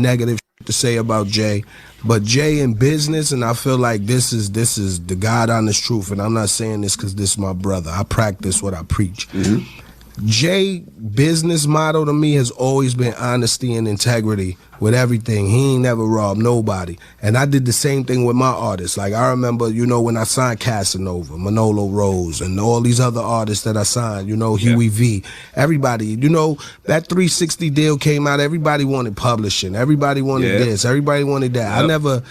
negative to say about Jay, but Jay in business, and I feel like this is the God honest truth, and I'm not saying this because this is my brother. I practice what I preach. Jay business motto to me has always been honesty and integrity with everything. He ain't never robbed nobody. And I did the same thing with my artists. Like I remember, you know, when I signed Casanova, Manolo Rose, and all these other artists that I signed, you know, Huey V, everybody, you know, that 360 deal came out, everybody wanted publishing, everybody wanted this, everybody wanted that.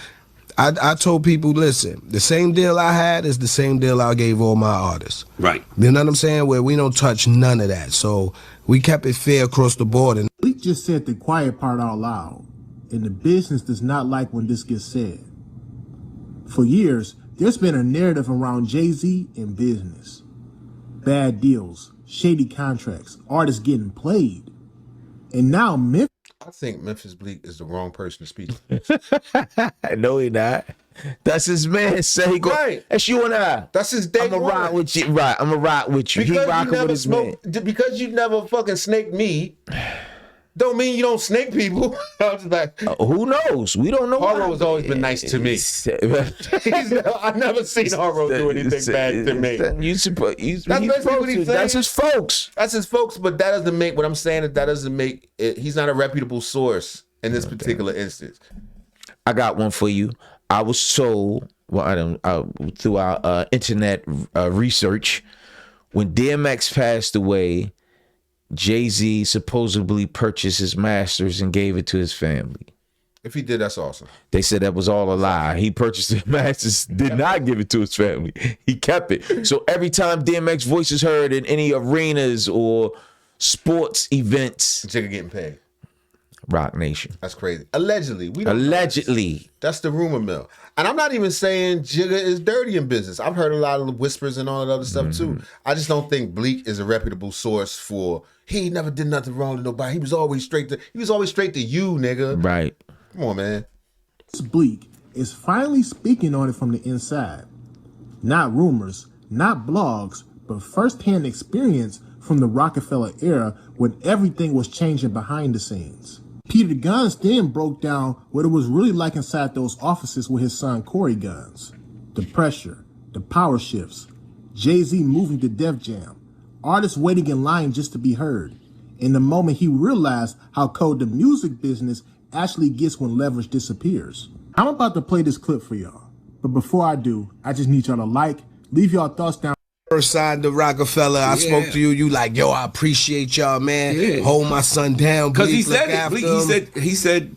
I told people, listen, the same deal I had is the same deal I gave all my artists. Right. You know what I'm saying? Where we don't touch none of that. So we kept it fair across the board. And Bleek just said the quiet part out loud. And the business does not like when this gets said. For years, there's been a narrative around Jay-Z and business. Bad deals, shady contracts, artists getting played. And now Memphis. I think Memphis Bleek is the wrong person to speak. No, he not. That's his man. Say he go. Right. That's you and I. That's his day. I'm gonna ride with you. Right. I'm gonna ride with you. Because he rocking with his man. Because you never fucking snaked me, don't mean you don't snake people. I was like, who knows? We don't know. Horro has always been nice to me. I've never seen Horro do anything bad to me. That's basically what he's saying. That's his folks. That's his folks, but that doesn't make what I'm saying. That doesn't make it. He's not a reputable source in this particular instance. I got one for you. I was told, through our internet research, when DMX passed away, Jay-Z supposedly purchased his masters and gave it to his family. If he did, that's awesome. They said that was all a lie. He purchased his masters, did not give it to his family. He kept it. So every time DMX voice is heard in any arenas or sports events, Jigga getting paid. Rock Nation. That's crazy. Allegedly. Allegedly. That's the rumor mill. And I'm not even saying Jigga is dirty in business. I've heard a lot of whispers and all that other stuff too. I just don't think Bleek is a reputable source for, he never did nothing wrong to nobody. He was always straight to you, nigga. Right. Come on, man. Bleek is finally speaking on it from the inside. Not rumors, not blogs, but first-hand experience from the Roc-A-Fella era when everything was changing behind the scenes. Peter Gunz then broke down what it was really like inside those offices with his son Cory Gunz. The pressure, the power shifts, Jay-Z moving to Def Jam, artists waiting in line just to be heard, and the moment he realized how cold the music business actually gets when leverage disappears. I'm about to play this clip for y'all, but before I do, I just need y'all to leave y'all thoughts down. First signed to Roc-A-Fella, I spoke to you like, yo, I appreciate y'all, man. Hold my son down, because he said it.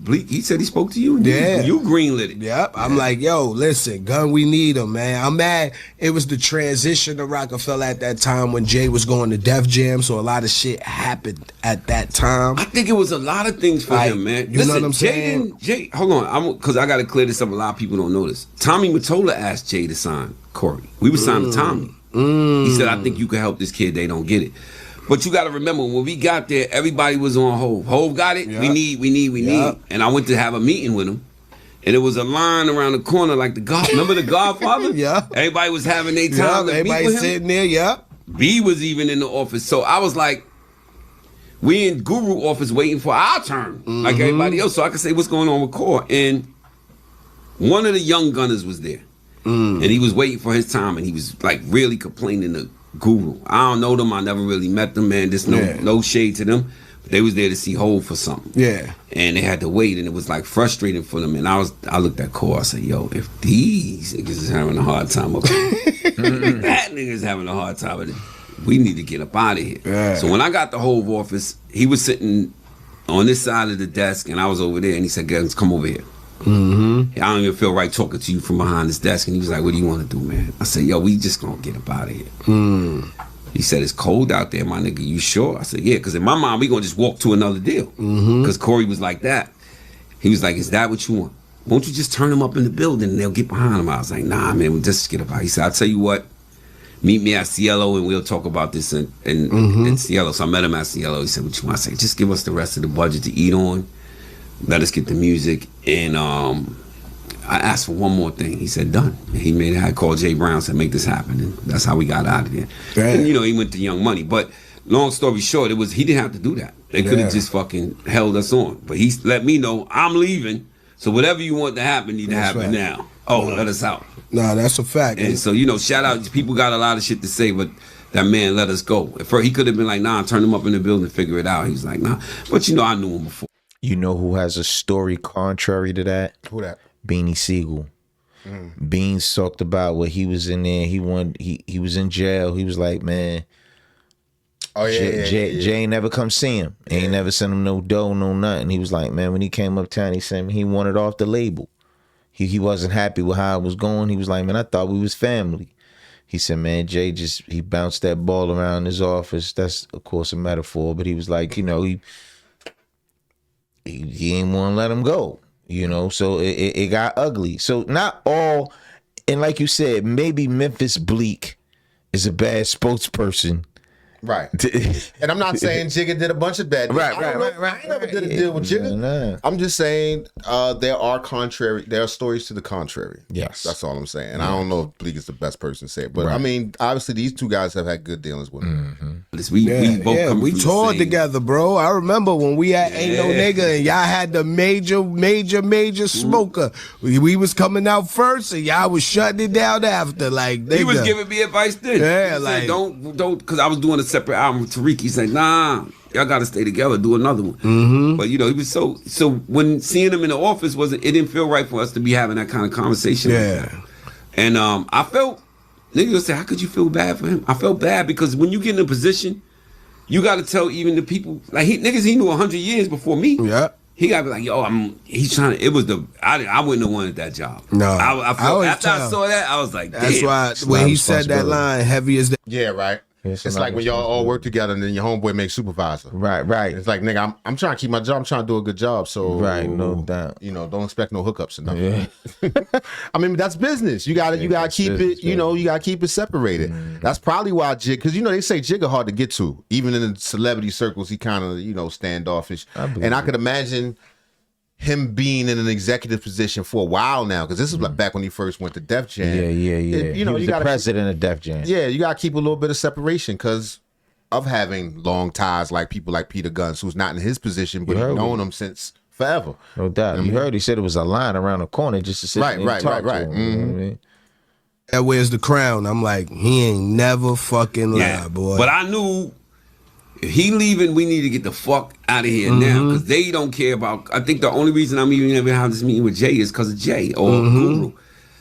Bleek, he said he spoke to you. And you greenlit it. Yep. I'm like, yo, listen, Gun, we need him, man. I'm mad. It was the transition to Roc-A-Fella at that time when Jay was going to Def Jam, so a lot of shit happened at that time. I think it was a lot of things for him, man. You know what I'm saying? Jay, hold on, because I got to clear this up. A lot of people don't know this. Tommy Mottola asked Jay to sign Cory. We were signing Tommy. He said, I think you can help this kid. They don't get it. But you got to remember, when we got there, everybody was on Hov. Hov got it. Yep. We need. And I went to have a meeting with him. And it was a line around the corner like remember the Godfather? Yeah. Everybody was having their time to meet with him. Everybody sitting there, B was even in the office. So I was like, we in Guru office waiting for our turn, like everybody else. So I could say what's going on with Core. And one of the young gunners was there. And he was waiting for his time, and he was like really complaining to Guru. I don't know them. I never really met them, man. There's no shade to them. But they was there to see Hov for something. Yeah. And they had to wait, and it was like frustrating for them. And I looked at Core. I said, yo, if these niggas is having a hard time up here, that nigga's having a hard time with it, we need to get up out of here. Yeah. So when I got the Hov office, he was sitting on this side of the desk, and I was over there, and he said, guys, come over here. I don't even feel right talking to you from behind this desk. And he was like, what do you want to do, man? I said, yo, we just gonna get up out of here. He said, it's cold out there, my nigga. You sure? I said, yeah, because in my mind, we gonna just walk to another deal. Because Cory was like that. He was like, is that what you want? Won't you just turn them up in the building and they'll get behind them? I was like, nah, man, we'll just get up out. He said, I'll tell you what, meet me at Cielo and we'll talk about this in Cielo. So I met him at Cielo. He said, what you want? I said, just give us the rest of the budget to eat on. Let us get the music. And I asked for one more thing. He said, done. He made it. I called Jay Brown, said, make this happen. And that's how we got out of there. And, he went to Young Money. But long story short, he didn't have to do that. They could have just fucking held us on. But he let me know I'm leaving. So whatever you want to happen need to happen now. Oh, let us out. Nah, that's a fact. And so, you know, shout out. People got a lot of shit to say, but that man let us go. At first, he could have been like, nah, turn him up in the building and figure it out. He's like, nah. But, you know, I knew him before. You know who has a story contrary to that? Who that? Beanie Sigel. Beans talked about what he was in there. He was in jail. He was like, man, Jay ain't never come see him. Ain't never sent him no dough, no nothing. He was like, man, when he came uptown, he said he wanted off the label. He wasn't happy with how it was going. He was like, man, I thought we was family. He said, man, Jay he bounced that ball around his office. That's, of course, a metaphor, but he was like, you know, he ain't want to let him go. You know, so it got ugly. So not all, and like you said, maybe Memphis Bleek is a bad spokesperson. Right. And I'm not saying Jigga did a bunch of bad. Right. I never did a deal with Jigga. Nah. I'm just saying there are stories to the contrary. Yes. That's all I'm saying. And I don't know if Bleek is the best person to say it. But I mean, obviously these two guys have had good dealings with him. We toured together, bro. I remember when we had Ain't No Nigga and y'all had the major smoker. We was coming out first and y'all was shutting it down after. Like, he was giving me advice then. Yeah, he like said, don't, because I was doing a separate album with Tariq. He said, nah, y'all got to stay together, do another one. But you know, he was so when seeing him in the office it didn't feel right for us to be having that kind of conversation. Yeah. And I felt, niggas would say, how could you feel bad for him? I felt bad because when you get in a position, you got to tell even the people, like he knew 100 years before me. Yeah. He got to be like, yo, he's trying to, I wouldn't have wanted that job. No. I felt, after I saw that, I was like, damn. That's why when he said that line, heavy as that. Yeah, right. It's like when y'all all work together and then your homeboy makes supervisor. Right. It's like, nigga, I'm trying to keep my job. I'm trying to do a good job. So, right, no doubt. You know, don't expect no hookups or nothing. Yeah. I mean, that's business. You gotta keep business, it. You know, you gotta keep it separated. That's probably why because you know they say Jigga hard to get to. Even in the celebrity circles, he kind of standoffish. And I could imagine him being in an executive position for a while now, because this is like back when he first went to Def Jam. Yeah. You know, he was the president of Def Jam. Yeah, you gotta keep a little bit of separation because of having long ties like people like Peter Gunz, who's not in his position, but he's known him since forever. No doubt. You heard he said it was a line around the corner just to sit there and talk to him. Mm-hmm. You know what I mean? That wears the crown. I'm like, he ain't never fucking lied, boy. But I knew if he leaving, we need to get the fuck out of here now, because they don't care about. I think the only reason I'm even having this meeting with Jay is because of Jay or Guru.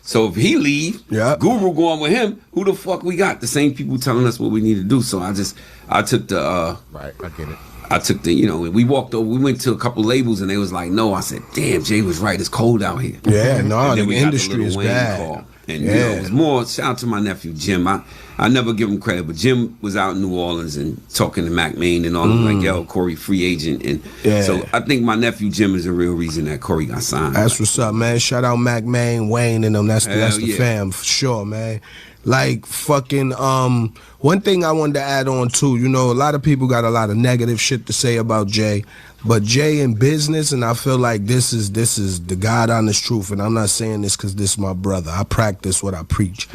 So if he leave, Guru going with him, who the fuck we got? The same people telling us what we need to do. So I took the right. I get it. I took the, we walked over, we went to a couple labels and they was like, no. I said, damn, Jay was right. It's cold out here. Yeah, no, the we industry is bad. Call. And it was more, shout out to my nephew, Jim. I never give him credit, but Jim was out in New Orleans and talking to Mac Main and all like, yo, Cory, free agent. And so I think my nephew, Jim, is the real reason that Cory got signed. That's what's up, man. Shout out Mac Main, Wayne, and them. That's the fam, for sure, man. Like, fucking, one thing I wanted to add on, too, a lot of people got a lot of negative shit to say about Jay, but Jay in business, and I feel like this is the God honest truth, and I'm not saying this because this is my brother. I practice what I preach.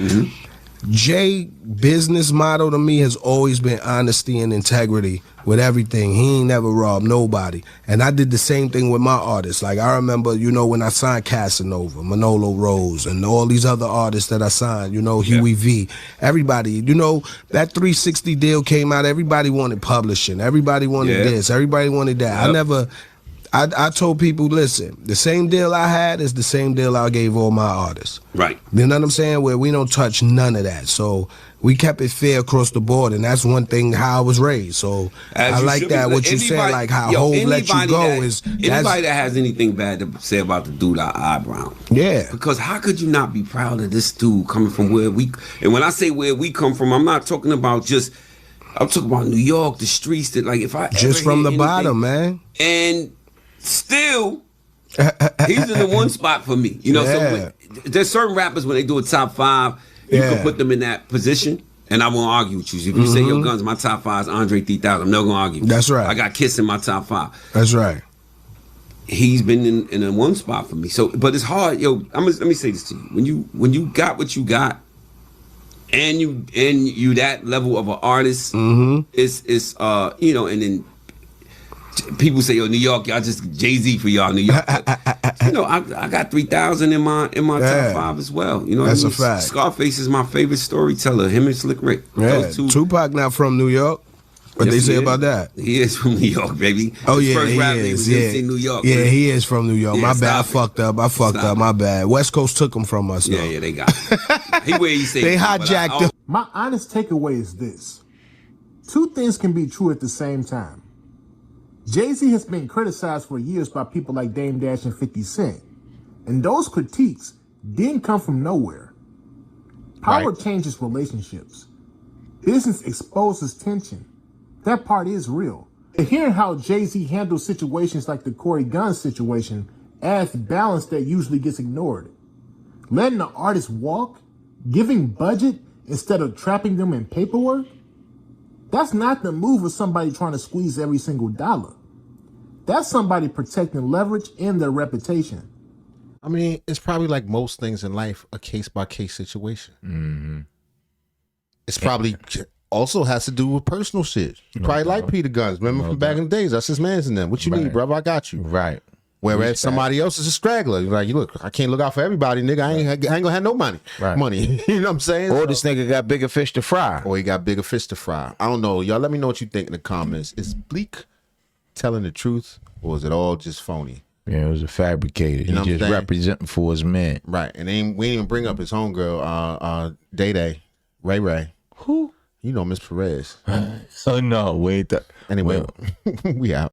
Jay business motto to me has always been honesty and integrity with everything. He ain't never robbed nobody. And I did the same thing with my artists. Like, I remember, when I signed Casanova, Manolo Rose, and all these other artists that I signed, Huey V. Everybody, that 360 deal came out, everybody wanted publishing. Everybody wanted this. Everybody wanted that. I told people, listen, the same deal I had is the same deal I gave all my artists. Right. You know what I'm saying? Where we don't touch none of that. So we kept it fair across the board, and that's one thing how I was raised. So I like that. What you said, like how Hov let you go is anybody that has anything bad to say about the dude, eyebrow. Yeah. Because how could you not be proud of this dude coming from where we? And when I say where we come from, I'm not talking about just. I'm talking about New York, the streets. That like if I just from the bottom, man. And still, he's in the one spot for me. So there's certain rappers when they do a top 5, you can put them in that position, and I won't argue with you. If you say your Guns, my top 5 is Andre 3000, I'm not gonna argue. That's right. I got Kiss in my top 5. That's right. He's been in a one spot for me. So, but it's hard, let me say this to you: when you got what you got, and you that level of an artist, it's and then. people say, "Yo, New York, y'all just Jay-Z for y'all, New York." But, you know, I got 3,000 in my top 5 as well. You know, that's a fact. Scarface is my favorite storyteller. Him and Slick Rick. Yeah, Those two. Tupac not from New York. What they say about that? He is from New York, baby. Oh His yeah, first he rap name was is. MC New York. Yeah, man. he is from New York. Yeah, My bad. I stop it. fucked up. My bad. West Coast took him from us. Though. Yeah, they got him. He where he say They hijacked him. My honest takeaway is this. 2 things can be true at the same time. Jay-Z has been criticized for years by people like Dame Dash and 50 Cent. And those critiques didn't come from nowhere. Power changes relationships. Business exposes tension. That part is real. And hearing how Jay-Z handles situations like the Cory Gunz situation adds balance that usually gets ignored. Letting the artist walk, giving budget instead of trapping them in paperwork, that's not the move of somebody trying to squeeze every single dollar. That's somebody protecting leverage and their reputation. I mean, it's probably like most things in life, a case-by-case situation. Mm-hmm. It's probably also has to do with personal shit. You probably like Peter Gunz. Remember from back in the days, that's his man's in them. What you need, brother? I got you. Right. Whereas somebody else is a straggler. You're like, look, I can't look out for everybody, nigga. I ain't gonna have no money. Right. Money. You know what I'm saying? Or this nigga got bigger fish to fry. Or he got bigger fish to fry. I don't know. Y'all let me know what you think in the comments. Is Bleek telling the truth or is it all just phony? Yeah, it was a fabricated. You know he what just I'm saying? representing for his man. Right. And we didn't even bring up his homegirl, Day, Ray. Who? You know Miss Perez. Oh no, wait. Anyway, we out.